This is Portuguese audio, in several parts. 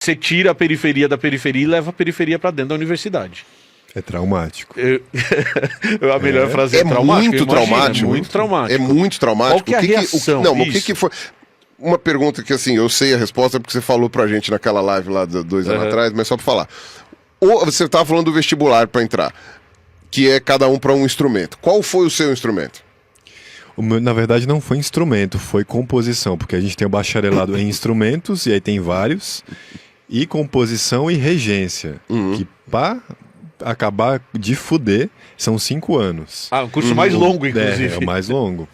você tira a periferia da periferia e leva a periferia pra dentro da universidade. É traumático. A melhor frase é traumático. Muito traumático. É muito traumático. É muito traumático. Qual que é a reação? Não, o que foi... Uma pergunta que, assim, eu sei a resposta porque você falou pra gente naquela live lá 2 anos atrás, mas só pra falar. Você tava falando do vestibular pra entrar, que é cada um pra um instrumento. Qual foi o seu instrumento? Na verdade, não foi instrumento, foi composição, porque a gente tem o bacharelado em instrumentos, e aí tem vários, e composição e regência, que pra acabar de fuder, são 5 anos. Ah, um curso mais longo, inclusive. É o mais longo.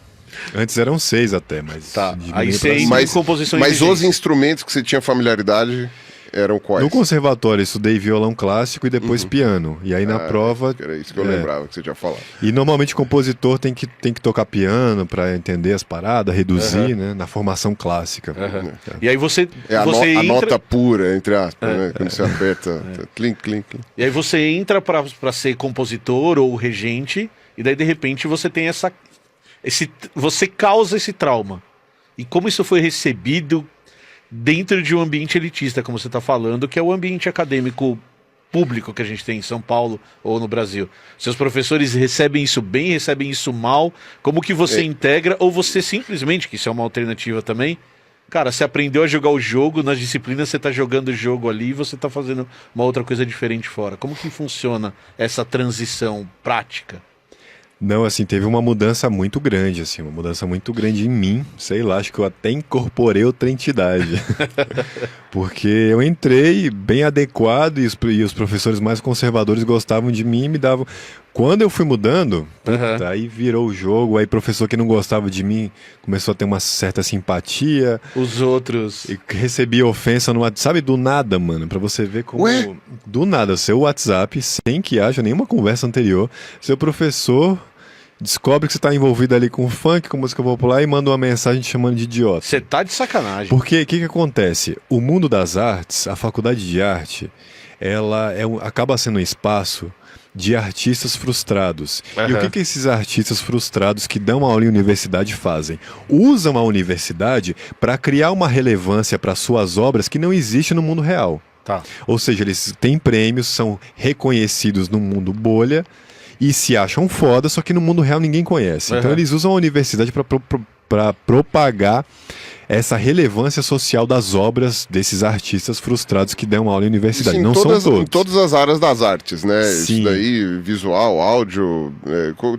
Antes eram 6 até, mas... Tá, aí você mas composição e Mas regência. os instrumentos que você tinha familiaridade eram quais? No conservatório eu estudei violão clássico e depois piano. E aí na prova... Era isso que eu lembrava que você tinha falado. E normalmente o compositor tem que tocar piano para entender as paradas, reduzir, né? Na formação clássica. E aí você a entra... nota pura, entre aspas, né? Quando você aperta, clink, clink, clink. E aí você entra pra ser compositor ou regente, e daí de repente você tem você causa esse trauma. E como isso foi recebido dentro de um ambiente elitista, como você está falando, que é o ambiente acadêmico público que a gente tem em São Paulo ou no Brasil. Seus professores recebem isso bem, recebem isso mal? Como que você integra? Ou você simplesmente, que isso é uma alternativa também, cara, você aprendeu a jogar o jogo, nas disciplinas você está jogando o jogo ali e você está fazendo uma outra coisa diferente fora. Como que funciona essa transição prática? Não, assim, teve uma mudança muito grande, assim, uma mudança muito grande em mim, sei lá, acho que eu até incorporei outra entidade, porque eu entrei bem adequado e os professores mais conservadores gostavam de mim e me davam... Quando eu fui mudando, aí virou o jogo, aí professor que não gostava de mim começou a ter uma certa simpatia. Os outros... E recebia ofensa no WhatsApp, sabe, do nada, mano, pra você ver como... Ué? Do nada, seu WhatsApp, sem que haja nenhuma conversa anterior, seu professor descobre que você tá envolvido ali com funk, com música popular e manda uma mensagem te chamando de idiota. Você tá de sacanagem. Porque o que acontece? O mundo das artes, a faculdade de arte, ela acaba sendo um espaço de artistas frustrados. E o que esses artistas frustrados que dão aula em universidade fazem? Usam a universidade para criar uma relevância para suas obras que não existe no mundo real. Tá. Ou seja, eles têm prêmios, são reconhecidos no mundo bolha e se acham foda, só que no mundo real ninguém conhece. Então eles usam a universidade para propagar essa relevância social das obras desses artistas frustrados que dão aula em universidade. Não são todos. Em todas as áreas das artes, né? Sim. Isso daí, visual, áudio,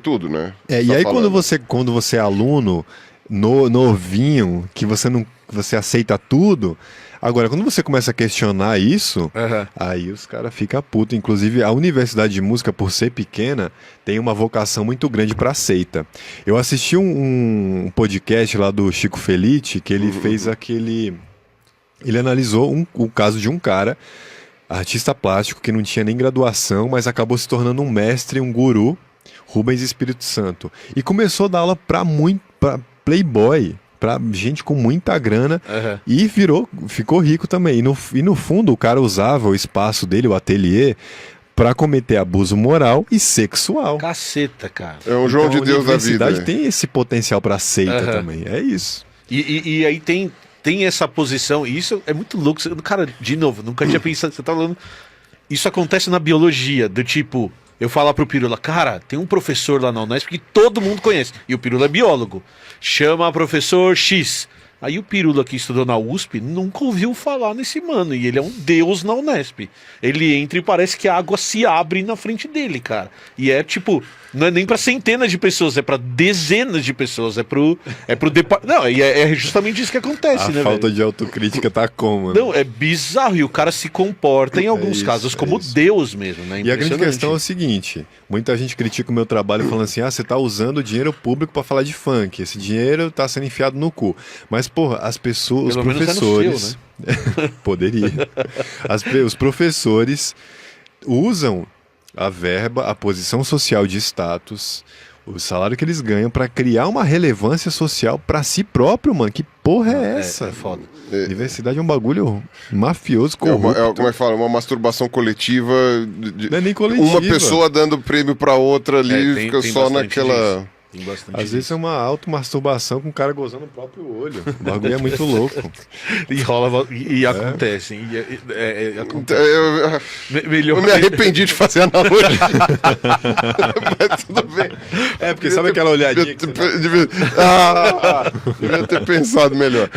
tudo, né? E aí quando você é aluno novinho, que você aceita tudo... Agora, quando você começa a questionar isso, aí os caras ficam putos. Inclusive, a Universidade de Música, por ser pequena, tem uma vocação muito grande para seita. Eu assisti um podcast lá do Chico Felitti, que ele fez aquele... Ele analisou o caso de um cara, artista plástico, que não tinha nem graduação, mas acabou se tornando um mestre, um guru, Rubens Espírito Santo. E começou a dar aula pra playboy, pra gente com muita grana, e ficou rico também. E no fundo o cara usava o espaço dele, o ateliê, pra cometer abuso moral e sexual. Caceta, cara. É um João de Deus da vida. A universidade tem esse potencial pra seita também, é isso. E aí tem essa posição, e isso é muito louco. Cara, de novo, nunca tinha pensado, você tá falando... Isso acontece na biologia, do tipo... Eu falo pro Pirula, cara, tem um professor lá na Unesp que todo mundo conhece. E o Pirula é biólogo. Chama professor X. Aí o Pirula, que estudou na USP, nunca ouviu falar nesse mano. E ele é um deus na Unesp. Ele entra e parece que a água se abre na frente dele, cara. E é tipo, não é nem pra centenas de pessoas, é pra dezenas de pessoas. Não, e é justamente isso que acontece, né, falta velho? de autocrítica tá como, né? Não, é bizarro. E o cara se comporta, em alguns casos, como Deus mesmo, né? E a grande questão é o seguinte: muita gente critica o meu trabalho falando assim, você tá usando dinheiro público pra falar de funk, esse dinheiro tá sendo enfiado no cu. Mas, porra, as pessoas, pelo os professores... É no seu, né? Poderia. Os professores usam a verba, a posição social de status, o salário que eles ganham pra criar uma relevância social pra si próprio, mano. Que porra é essa? É foda. Universidade é um bagulho mafioso, corrupto. Como é que fala? Uma masturbação coletiva. Não é nem coletiva. Uma pessoa dando prêmio pra outra ali, fica tem só bastante naquela... disso. Tem bastante Às vezes é uma automasturbação com o cara gozando o próprio olho. O bagulho é muito louco. E rola e acontece. Acontece. Eu me arrependi de fazer analogia. Mas tudo bem. Porque sabe aquela olhadinha que devia ter pensado melhor.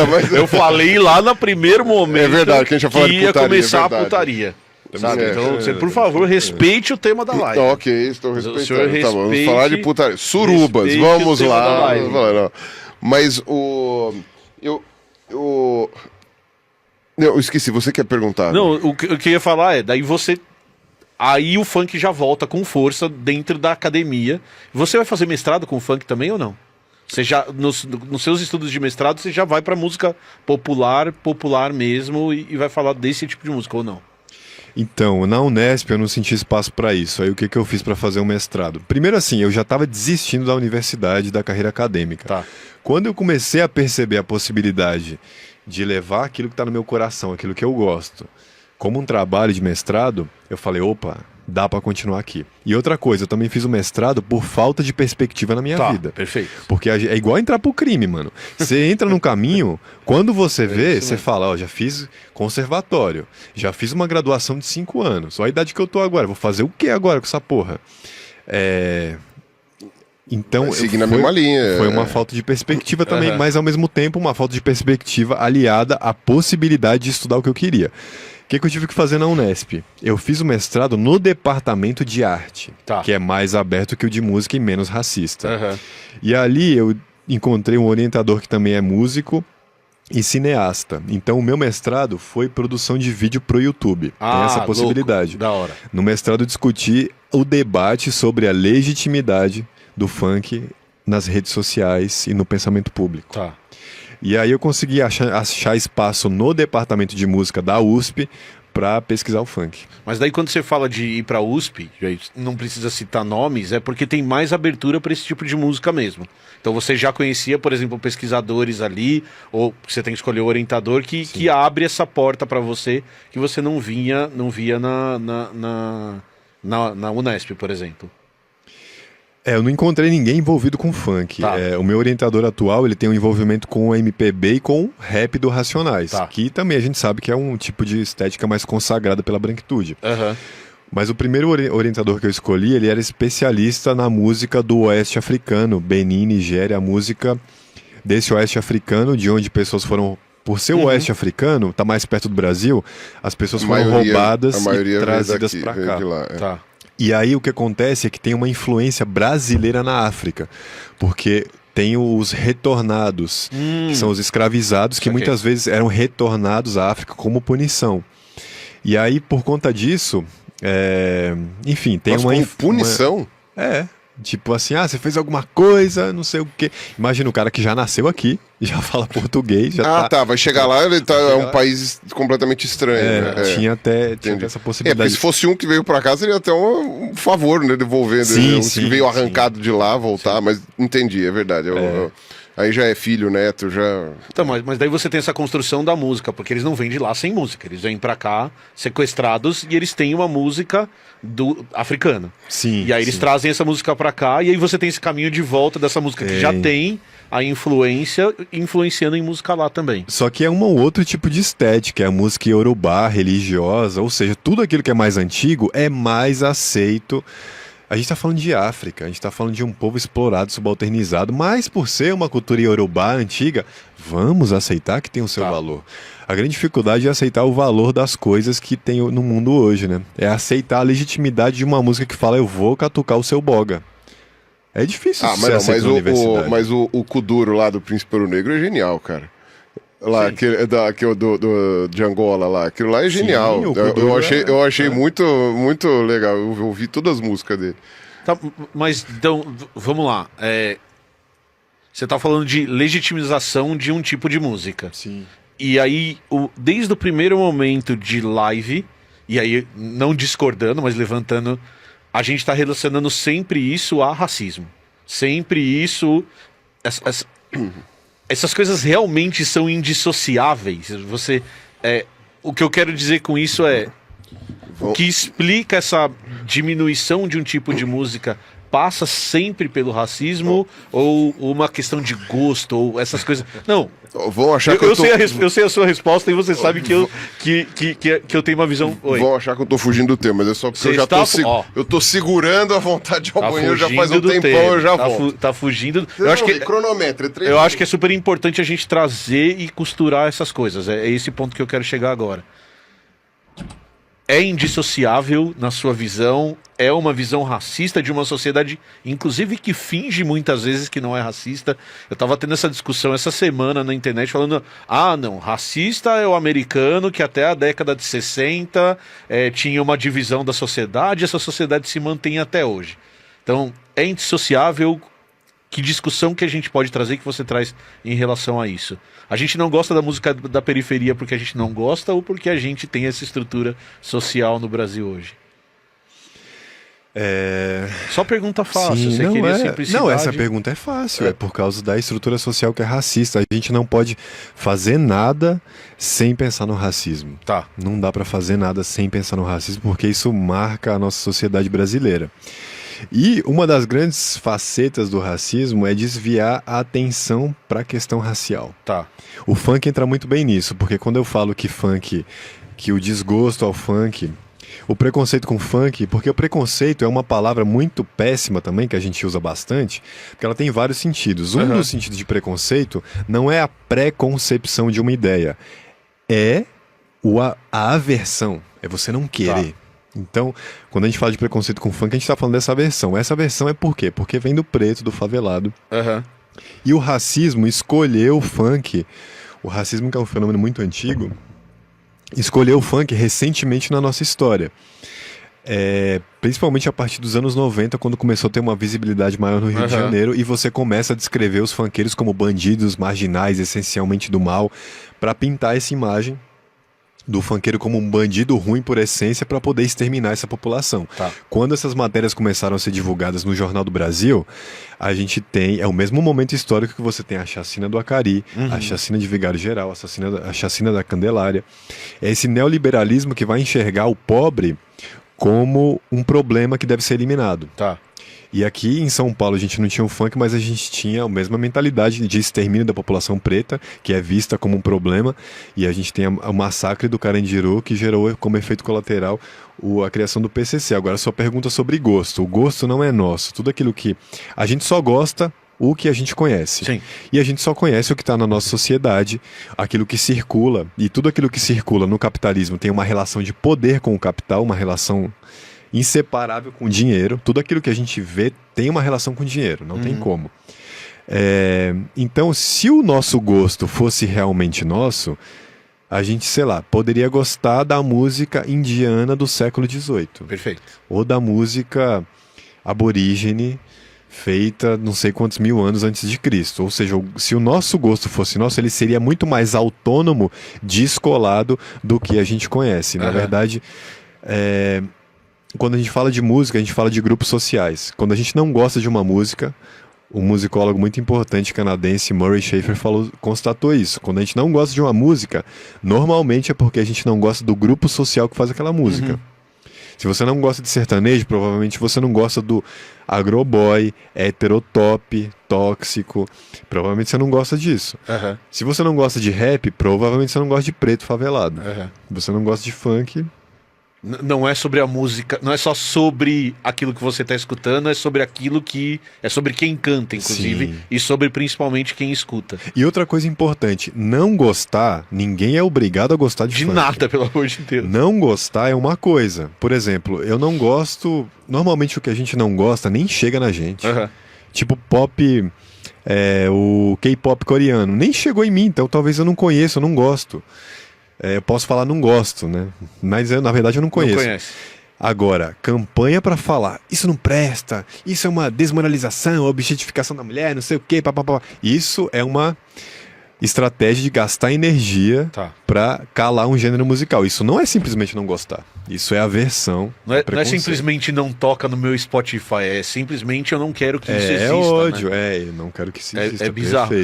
Mas... Eu falei lá no primeiro momento é verdade, que a gente ia falar de ia putaria, começar a putaria. Sabe? Então, você, por favor, respeite o tema da live. Ok, estou respeitando. O senhor Tá bom, vamos falar de putaria. Surubas, vamos lá. Mas eu esqueci, você quer perguntar? Não, o que eu ia falar daí você... Aí o funk já volta com força dentro da academia. Você vai fazer mestrado com funk também ou não? Você já, nos seus estudos de mestrado, você já vai pra música popular mesmo, e vai falar desse tipo de música, ou não? Então, na Unesp eu não senti espaço para isso. Aí o que eu fiz para fazer um mestrado? Primeiro assim, eu já estava desistindo da universidade, da carreira acadêmica. Tá. Quando eu comecei a perceber a possibilidade de levar aquilo que está no meu coração, aquilo que eu gosto, como um trabalho de mestrado, eu falei, opa, dá para continuar aqui. E outra coisa, eu também fiz o mestrado por falta de perspectiva na minha vida. Perfeito. Porque é igual entrar pro crime, mano. Você entra num caminho, quando você vê, você fala, ó, já fiz conservatório, já fiz uma graduação de 5 anos, olha a idade que eu tô agora, vou fazer o que agora com essa porra? Então, seguir na mesma linha. Foi uma falta de perspectiva também, mas ao mesmo tempo uma falta de perspectiva aliada à possibilidade de estudar o que eu queria. O que eu tive que fazer na Unesp? Eu fiz o mestrado no departamento de arte, que é mais aberto que o de música e menos racista. E ali eu encontrei um orientador que também é músico e cineasta. Então o meu mestrado foi produção de vídeo pro YouTube. Tem essa possibilidade. Louco. Da hora. No mestrado eu discuti o debate sobre a legitimidade do funk nas redes sociais e no pensamento público. Tá. E aí eu consegui achar espaço no departamento de música da USP para pesquisar o funk. Mas daí quando você fala de ir pra USP, não precisa citar nomes, é porque tem mais abertura para esse tipo de música mesmo. Então você já conhecia, por exemplo, pesquisadores ali, ou você tem que escolher o orientador que abre essa porta para você que você não via na Unesp, por exemplo. Eu não encontrei ninguém envolvido com funk. Tá. O meu orientador atual, ele tem um envolvimento com o MPB e com o rap do Racionais, que também a gente sabe que é um tipo de estética mais consagrada pela branquitude. Mas o primeiro orientador que eu escolhi, ele era especialista na música do Oeste Africano, Benin, Nigéria, a música desse Oeste Africano, de onde pessoas foram... Por ser o Oeste Africano, tá mais perto do Brasil, as pessoas foram roubadas e trazidas para cá. Tá. E aí o que acontece é que tem uma influência brasileira na África, porque tem os retornados, que são os escravizados, que muitas vezes eram retornados à África como punição. E aí, por conta disso, enfim, tem uma... punição? Tipo assim, você fez alguma coisa, não sei o quê. Imagina o cara que já nasceu aqui, já fala português, vai chegar lá, ele é um país completamente estranho. Tinha até essa possibilidade. Porque se fosse um que veio pra cá, seria até um favor, né, devolvendo. Que veio arrancado de lá, voltar, mas entendi, é verdade. Aí já é filho, neto, já... Então, mas daí você tem essa construção da música, porque eles não vêm de lá sem música. Eles vêm pra cá sequestrados e eles têm uma música africana. Sim. E aí eles trazem essa música pra cá e aí você tem esse caminho de volta dessa música que já tem a influência, influenciando em música lá também. Só que é um outro tipo de estética, é a música iorubá, religiosa, ou seja, tudo aquilo que é mais antigo é mais aceito. A gente está falando de África, a gente está falando de um povo explorado, subalternizado, mas por ser uma cultura iorubá antiga, vamos aceitar que tem o seu valor. A grande dificuldade é aceitar o valor das coisas que tem no mundo hoje, né? É aceitar a legitimidade de uma música que fala, eu vou catucar o seu boga. É difícil mas o Kuduro lá do Príncipe Ouro Negro é genial, cara. Lá, de Angola lá, aquilo lá é genial. Eu achei muito, muito legal. Eu ouvi todas as músicas dele. Tá, mas então, vamos lá. Você tá falando de legitimização de um tipo de música. Sim. E aí, desde o primeiro momento de live, e aí não discordando, mas levantando, a gente tá relacionando sempre isso a racismo. Sempre isso... Essas coisas realmente são indissociáveis. O que eu quero dizer com isso é... O que explica essa diminuição de um tipo de música passa sempre pelo racismo ou uma questão de gosto ou essas coisas. Não. Vão achar que eu sei a sua resposta e você sabe que eu tenho uma visão. Oi. Vão achar que eu tô fugindo do tema, mas é só porque eu tô segurando a vontade ao banheiro já faz um tempão, eu já volto. Tá fugindo. Cronômetro, eu acho que é super importante a gente trazer e costurar essas coisas. É esse ponto que eu quero chegar agora. É indissociável na sua visão, é uma visão racista de uma sociedade, inclusive que finge muitas vezes que não é racista. Eu tava tendo essa discussão essa semana na internet falando, não, racista é o americano que até a década de 60 tinha uma divisão da sociedade, essa sociedade se mantém até hoje. Então, é indissociável. Que discussão que a gente pode trazer que você traz em relação a isso? A gente não gosta da música da periferia porque a gente não gosta ou porque a gente tem essa estrutura social no Brasil hoje? Só pergunta fácil. Sim, você queria simplicidade? Não, essa pergunta é fácil. É por causa da estrutura social que é racista. A gente não pode fazer nada sem pensar no racismo. Tá. Não dá pra fazer nada sem pensar no racismo porque isso marca a nossa sociedade brasileira. E uma das grandes facetas do racismo é desviar a atenção para a questão racial. Tá. O funk entra muito bem nisso, porque quando eu falo que o desgosto ao funk, o preconceito com funk, porque o preconceito é uma palavra muito péssima também, que a gente usa bastante, porque ela tem vários sentidos. Um dos sentidos de preconceito não é a preconcepção de uma ideia, é a aversão, é você não querer. Tá. Então, quando a gente fala de preconceito com funk, a gente está falando dessa aversão. Essa aversão é por quê? Porque vem do preto, do favelado. E o racismo escolheu o funk, o racismo que é um fenômeno muito antigo, escolheu o funk recentemente na nossa história. Principalmente a partir dos anos 90, quando começou a ter uma visibilidade maior no Rio de Janeiro, e você começa a descrever os funkeiros como bandidos, marginais, essencialmente do mal, para pintar essa imagem do funkeiro como um bandido ruim por essência para poder exterminar essa população. Tá. Quando essas matérias começaram a ser divulgadas no Jornal do Brasil, a gente tem, é o mesmo momento histórico que você tem a chacina do Acari, a chacina de Vigário Geral, a chacina da Candelária. É esse neoliberalismo que vai enxergar o pobre como um problema que deve ser eliminado. Tá. E aqui em São Paulo a gente não tinha o funk, mas a gente tinha a mesma mentalidade de extermínio da população preta, que é vista como um problema, e a gente tem o massacre do Carandiru, que gerou como efeito colateral a criação do PCC. Agora, sua pergunta sobre gosto. O gosto não é nosso. Tudo aquilo que a gente só gosta, o que a gente conhece. Sim. E a gente só conhece o que está na nossa sociedade, aquilo que circula, e tudo aquilo que circula no capitalismo tem uma relação de poder com o capital, uma relação inseparável com o dinheiro. Tudo aquilo que a gente vê tem uma relação com o dinheiro, não tem como. Então, se o nosso gosto fosse realmente nosso, a gente, sei lá, poderia gostar da música indiana do século XVIII. Perfeito. Ou da música aborígene feita não sei quantos mil anos antes de Cristo. Ou seja, se o nosso gosto fosse nosso, ele seria muito mais autônomo, descolado do que a gente conhece. Na verdade, quando a gente fala de música, a gente fala de grupos sociais. Quando a gente não gosta de uma música, um musicólogo muito importante canadense, Murray Schafer, constatou isso. Quando a gente não gosta de uma música, normalmente é porque a gente não gosta do grupo social que faz aquela música. Se você não gosta de sertanejo, provavelmente você não gosta do agroboy, heterotop, tóxico. Provavelmente você não gosta disso. Se você não gosta de rap, provavelmente você não gosta de preto favelado. Se você não gosta de funk... Não é sobre a música, não é só sobre aquilo que você está escutando, é sobre aquilo que... É sobre quem canta, inclusive, Sim. E sobre principalmente quem escuta. E outra coisa importante, não gostar, ninguém é obrigado a gostar de funk. Nada, pelo amor de Deus. Não gostar é uma coisa. Por exemplo, eu não gosto... Normalmente o que a gente não gosta nem chega na gente. Tipo pop... o K-pop coreano. Nem chegou em mim, então talvez eu não conheça, eu não gosto. Eu posso falar não gosto, né? Mas na verdade eu não conheço. Não conhece. Agora, campanha pra falar, isso não presta, isso é uma desmoralização, objetificação da mulher, não sei o quê, papapá. Isso é uma estratégia de gastar energia pra calar um gênero musical. Isso não é simplesmente não gostar. Isso é aversão. Não é simplesmente não toca no meu Spotify, é simplesmente eu não quero que isso exista. É ódio, né? eu não quero que isso exista. É bizarro. Perfeito.